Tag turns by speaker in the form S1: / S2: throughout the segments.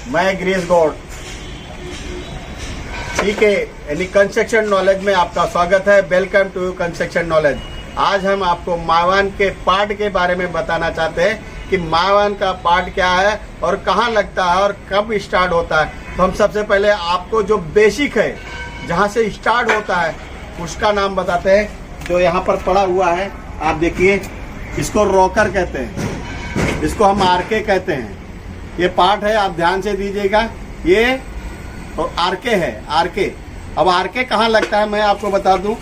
S1: मैं गिरीश गौड़, ठीक है, यानी कंस्ट्रक्शन नॉलेज में आपका स्वागत है। Welcome to construction knowledge. आज हम आपको मावान के पार्ट के बारे में बताना चाहते हैं कि मावान का पार्ट क्या है और कहाँ लगता है और कब स्टार्ट होता है। तो हम सबसे पहले आपको जो बेसिक है, जहाँ से स्टार्ट होता है, उसका नाम बताते हैं। जो यहाँ पर पड़ा हुआ है, आप देखिए, इसको रॉकर कहते हैं, इसको हम आरके कहते हैं। ये पार्ट है, आप ध्यान से दीजिएगा। ये आरके है, आरके। अब आरके कहाँ लगता है मैं आपको बता दूं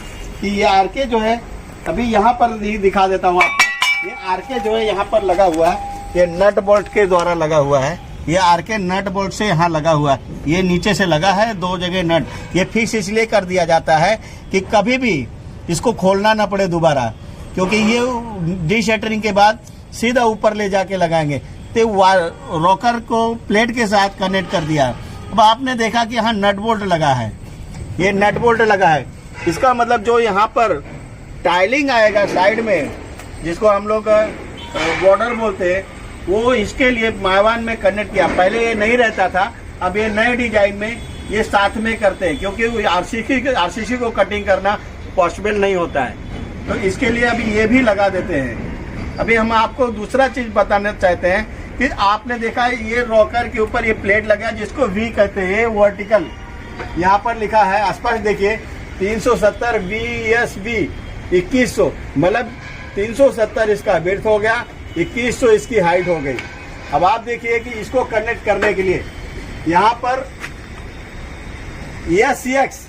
S1: कि ये आरके जो है, अभी यहाँ पर दिखा देता हूँ आपको। ये आरके जो है यहाँ पर लगा हुआ है, ये नट बोल्ट के द्वारा लगा हुआ है। ये आरके नट बोल्ट से यहाँ लगा हुआ है, ये नीचे से लगा है, दो जगह नट। ये फिक्स इसलिए कर दिया जाता है कि कभी भी इसको खोलना ना पड़े दोबारा, क्योंकि ये डी शटरिंग के बाद सीधा ऊपर ले जाके लगाएंगे। तो रॉकर को प्लेट के साथ कनेक्ट कर दिया। अब आपने देखा कि यहाँ नट बोल्ट लगा है, ये नट बोल्ट लगा है। इसका मतलब जो यहाँ पर टाइलिंग आएगा साइड में, जिसको हम लोग बॉर्डर बोलते हैं, वो इसके लिए मावान में कनेक्ट किया। पहले ये नहीं रहता था, अब ये नए डिजाइन में ये साथ में करते हैं, क्योंकि आरसीसी को कटिंग करना पॉसिबल नहीं होता है। तो इसके लिए अभी ये भी लगा देते हैं। अभी हम आपको दूसरा चीज बताना चाहते हैं कि आपने देखा है ये रॉकर के ऊपर ये प्लेट लगा, जिसको वी कहते हैं, वर्टिकल। यहाँ पर लिखा है स्पष्ट देखिए, 370 VSV 2100, मतलब 370 इसका विड्थ हो गया, 2100 इसकी हाइट हो गई। अब आप देखिए कि इसको कनेक्ट करने के लिए यहाँ पर SCX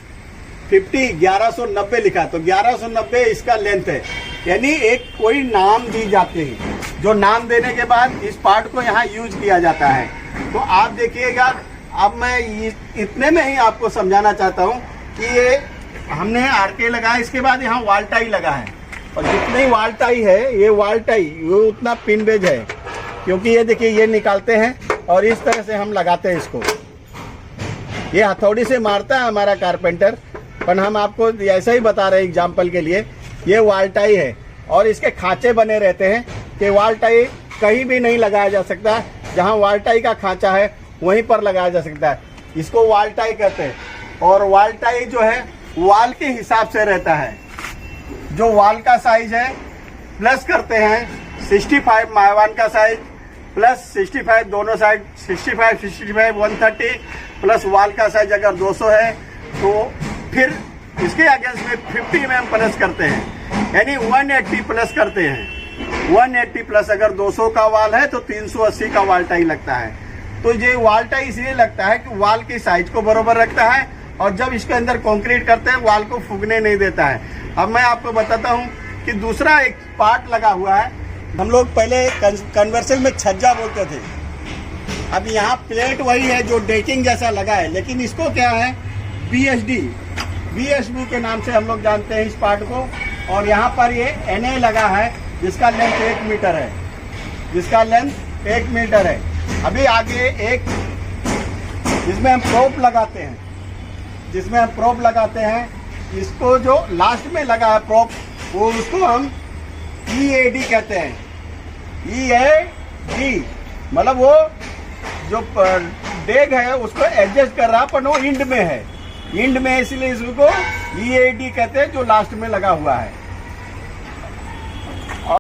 S1: 50 1190 लिखा, तो 1190 इसका लेंथ है। यानी एक कोई नाम दी जाते हैं, जो नाम देने के बाद इस पार्ट को यहाँ यूज किया जाता है। तो आप देखिएगा, अब मैं इतने में ही आपको समझाना चाहता हूँ कि ये हमने आरके लगाया, इसके बाद यहाँ वाल टाई लगा है, और जितनी वाल टाई है, ये वाल टाई वो उतना पिन बेज है, क्योंकि ये देखिए, ये निकालते हैं और इस तरह से हम लगाते हैं इसको। ये हथौड़ी से मारता है हमारा कारपेंटर, पर हम आपको ऐसा ही बता रहे हैं एग्जाम्पल के लिए। ये वाल टाई है और इसके खांचे बने रहते हैं कि वाल टाई कहीं भी नहीं लगाया जा सकता। जहां वाल टाई का खांचा है वहीं पर लगाया जा सकता है, इसको वाल टाई कहते हैं। और वाल टाई जो है वाल के हिसाब से रहता है, जो वाल का साइज है प्लस करते हैं 65 मावान का साइज प्लस 65 दोनों साइड, 65 130 प्लस वाल का साइज अगर 200 है तो फिर इसके अगेंस्ट में 50 mm प्लस करते हैं, यानी 180 प्लस करते हैं। 180 प्लस अगर 200 का वाल है तो 380 का वाल टाई लगता है। तो ये वाल टाई इसलिए लगता है कि वाल की साइज को बराबर रखता है, और जब इसके अंदर कंक्रीट करते हैं वाल को फूकने नहीं देता है। अब मैं आपको बताता हूँ कि दूसरा एक पार्ट लगा हुआ है। हम लोग पहले कन्वर्सल में छज्जा बोलते थे, अब यहाँ प्लेट वही है जो डेकिंग जैसा लगा है, लेकिन इसको क्या है, BSB के नाम से हम लोग जानते हैं इस पार्ट को। और यहाँ पर ये NA लगा है, जिसका लेंथ 1 मीटर है, जिसका लेंथ 1 मीटर है। अभी आगे एक जिसमें हम प्रोप लगाते हैं, इसको जो लास्ट में लगा है प्रोप, वो उसको हम EAD कहते हैं। EAD मतलब वो जो डेग है उसको एडजस्ट कर रहा, पर वो इंड में है, इंड में, इसलिए इसको EAD कहते हैं, जो लास्ट में लगा हुआ है।